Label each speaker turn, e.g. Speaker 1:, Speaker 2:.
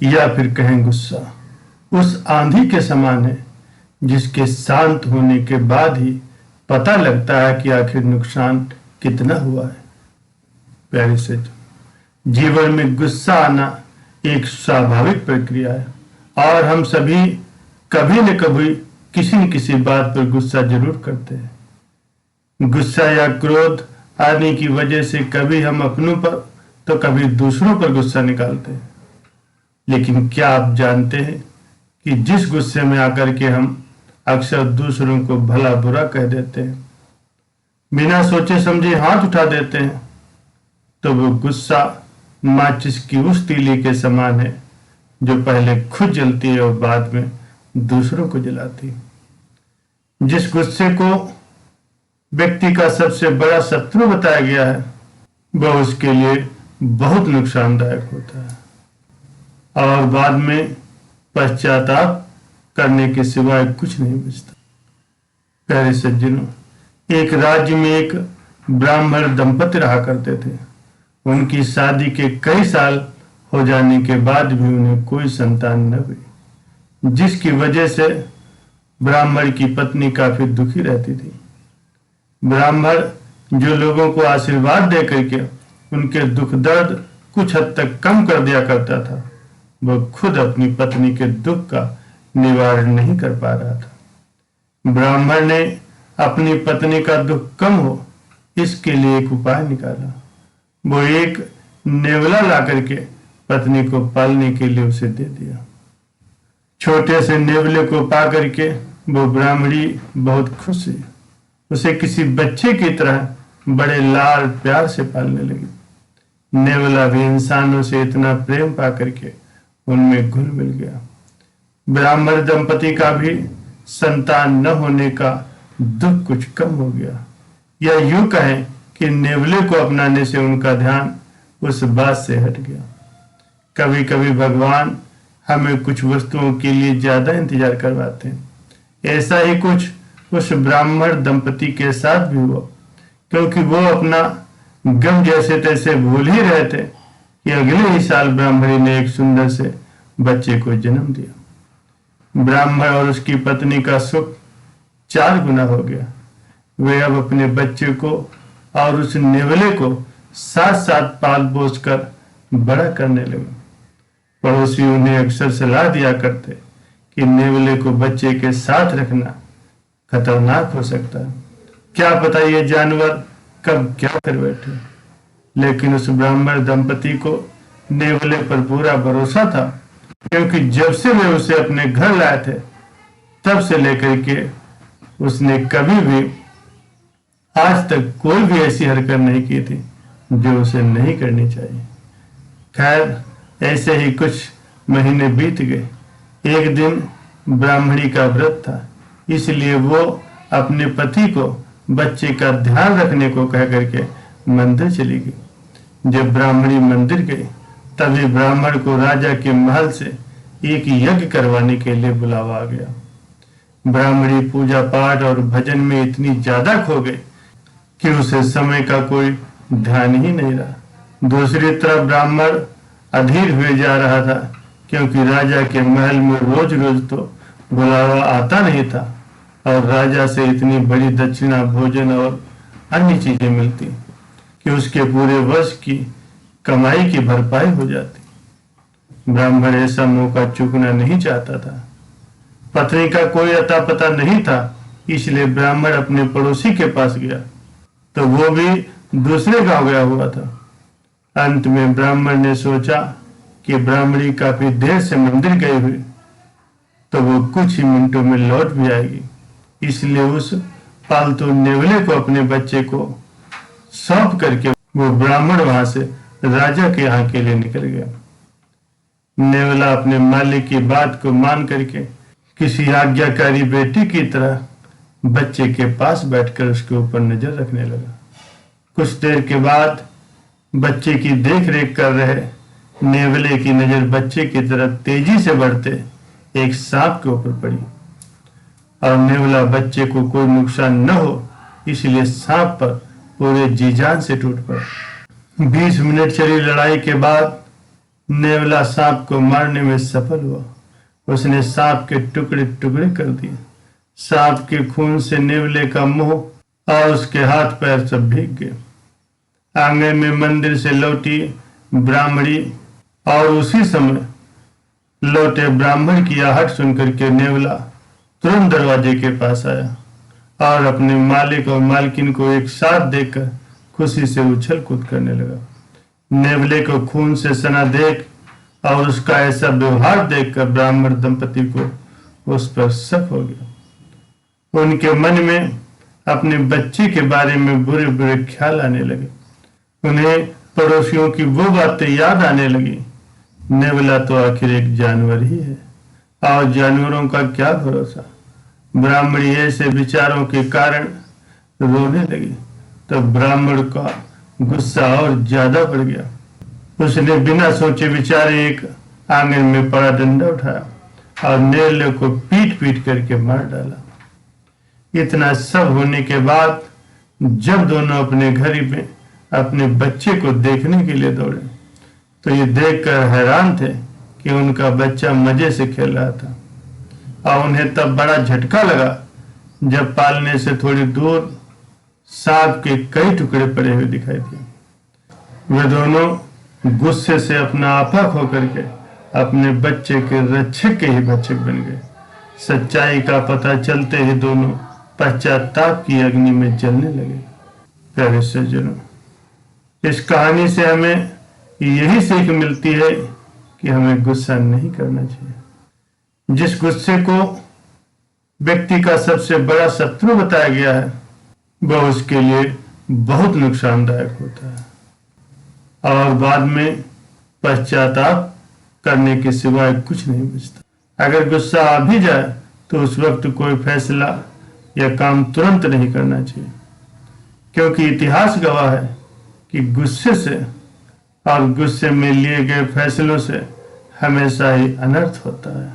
Speaker 1: या फिर कहें गुस्सा उस आंधी के समान है जिसके शांत होने के बाद ही पता लगता है कि आखिर नुकसान कितना हुआ है। प्यारे से जीवन में गुस्सा आना एक स्वाभाविक प्रक्रिया है और हम सभी कभी न कभी किसी न किसी बात पर गुस्सा जरूर करते हैं। गुस्सा या क्रोध आने की वजह से कभी हम अपनों पर तो कभी दूसरों पर गुस्सा निकालते हैं। लेकिन क्या आप जानते हैं कि जिस गुस्से में आकर के हम अक्सर दूसरों को भला बुरा कह देते हैं, बिना सोचे समझे हाथ उठा देते हैं, तो वो गुस्सा माचिस की उस तीली के समान है जो पहले खुद जलती है और बाद में दूसरों को जलाती है। जिस गुस्से को व्यक्ति का सबसे बड़ा शत्रु बताया गया है वह उसके लिए बहुत नुकसानदायक होता है और बाद में पश्चाताप करने के सिवाय कुछ नहीं बचता। प्यारे सज्जनों, एक राज्य में एक ब्राह्मण दंपति रहा करते थे। उनकी शादी के कई साल हो जाने के बाद भी उन्हें कोई संतान न हुई, जिसकी वजह से ब्राह्मण की पत्नी काफी दुखी रहती थी। ब्राह्मण जो लोगों को आशीर्वाद दे करके उनके दुख दर्द कुछ हद तक कम कर दिया करता था, वह खुद अपनी पत्नी के दुख का निवारण नहीं कर पा रहा था। ब्राह्मण ने अपनी पत्नी का दुख कम हो इसके लिए एक उपाय निकाला। वो एक नेवला ला करके पत्नी को पालने के लिए उसे दे दिया। छोटे से नेवले को पा करके वो ब्राह्मणी बहुत खुश हुई। उसे किसी बच्चे की तरह बड़े लाड प्यार से पालने लगी। नेवला भी इंसानों से इतना प्रेम पा करके उनमें घुल मिल गया। ब्राह्मण दंपति का भी संतान न होने का दुख कुछ कम हो गया, या यूं कहें कि नेवले को अपनाने से उनका ध्यान उस बात से हट गया। कभी कभी भगवान हमें कुछ वस्तुओं के लिए ज्यादा इंतजार करवाते हैं। ऐसा ही कुछ उस ब्राह्मण दंपति के साथ भी हुआ, क्योंकि वो अपना गम जैसे तैसे भूल ही रहे थे कि अगले ही साल ब्राह्मणी ने एक सुंदर से बच्चे को जन्म दिया। ब्राह्मण और उसकी पत्नी का सुख 4 गुना हो गया। वे अब अपने बच्चे को और उस नेवले को साथ साथ पाल पोस कर बड़ा करने लगे। पड़ोसी उन्हें अक्सर सलाह दिया करते कि नेवले को बच्चे के साथ रखना खतरनाक हो सकता है, क्या पता ये जानवर कब क्या कर बैठे। लेकिन उस ब्राह्मण दंपति को नेवले पर पूरा भरोसा था, क्योंकि जब से वे उसे अपने घर लाए थे तब से लेकर के उसने कभी भी आज तक कोई भी ऐसी हरकत नहीं की थी जो उसे नहीं करनी चाहिए। खैर, ऐसे ही कुछ महीने बीत गए। एक दिन ब्राह्मणी का व्रत था, इसलिए वो अपने पति को बच्चे का ध्यान रखने को कह करके मंदिर चली गई। जब ब्राह्मणी मंदिर गई तभी ब्राह्मण को राजा के महल से एक यज्ञ करवाने के लिए बुलावा आ गया। ब्राह्मणी पूजा पाठ और भजन में इतनी ज्यादा खो गई कि उसे समय का कोई ध्यान ही नहीं रहा। दूसरी तरफ ब्राह्मण अधीर हुए जा रहा था, क्योंकि राजा के महल में रोज रोज तो बुलावा आता नहीं था और राजा से इतनी बड़ी दक्षिणा, भोजन और अन्य चीजें मिलती कि उसके पूरे वर्ष की कमाई की भरपाई हो जाती। ब्राह्मण ऐसा मौका चूकना नहीं चाहता था। पत्नी का कोई अता पता नहीं था, इसलिए ब्राह्मण अपने पड़ोसी के पास गया तो वो भी दूसरे गांव गया हुआ था। अंत में ब्राह्मण ने सोचा कि ब्राह्मणी काफी देर से मंदिर गई हुई तो वो कुछ ही मिनटों में लौट भी आएगी, इसलिए उस पालतू नेवले को अपने बच्चे को सौंप करके वो ब्राह्मण वहां से राजा के यहाँ के लिए निकल गया। नेवला अपने मालिक की बात को मान करके किसी आज्ञाकारी बेटी की तरह बच्चे के पास बैठकर उसके ऊपर नजर रखने लगा। कुछ देर के बाद बच्चे की देख रेख कर रहे नेवले की नजर बच्चे की तरफ तेजी से बढ़ते एक सांप के ऊपर पड़ी और नेवला बच्चे को कोई नुकसान न हो इसलिए सांप पर पूरे जी जान से टूट पड़ा। 20 मिनट चली लड़ाई के बाद नेवला सांप को मारने में सफल हुआ। उसने सांप के टुकड़े टुकड़े कर दिए। सांप के खून से नेवले का मुंह और उसके हाथ पैर सब भीग गए। आंगन में मंदिर से लौटी ब्राह्मणी और उसी समय लौटे ब्राह्मण की आहट सुनकर के नेवला तुरंत दरवाजे के पास आया और अपने मालिक और मालकिन को एक साथ देखकर खुशी से उछल कूद करने लगा। नेवले को खून से सना देख और उसका ऐसा व्यवहार देखकर ब्राह्मण दंपति को उस पर शक हो गया। उनके मन में अपने बच्चे के बारे में बुरे बुरे ख्याल आने लगे। उन्हें पड़ोसियों की वो बातें याद आने लगी। नेवला तो आखिर एक जानवर ही है और जानवरों का क्या भरोसा। ब्राह्मणी ऐसे विचारों के कारण रोने लगी तो ब्राह्मण का गुस्सा और ज्यादा बढ़ गया। उसने बिना सोचे विचारे एक आंगन में पड़ा डंडा उठाया और नेवले को पीट पीट करके मार डाला। इतना सब होने के बाद जब दोनों अपने घर में अपने बच्चे को देखने के लिए दौड़े तो ये देखकर हैरान थे कि उनका बच्चा मजे से खेल रहा था। और उन्हें तब बड़ा झटका लगा जब पालने से थोड़ी दूर सांप के कई टुकड़े पड़े हुए दिखाई दिए। वे दोनों गुस्से से अपना आपा खो करके अपने बच्चे के रक्षक के ही भक्षक बन गए। सच्चाई का पता चलते ही दोनों पश्चाताप की अग्नि में जलने लगे। प्यारे सज्जनों, इस कहानी से हमें यही सीख मिलती है कि हमें गुस्सा नहीं करना चाहिए। जिस गुस्से को व्यक्ति का सबसे बड़ा शत्रु बताया गया है वह उसके लिए बहुत नुकसानदायक होता है और बाद में पश्चाताप करने के सिवाय कुछ नहीं बचता। अगर गुस्सा आ भी जाए तो उस वक्त कोई फैसला या काम तुरंत नहीं करना चाहिए, क्योंकि इतिहास गवाह है कि गुस्से से और गुस्से में लिए गए फैसलों से हमेशा ही अनर्थ होता है।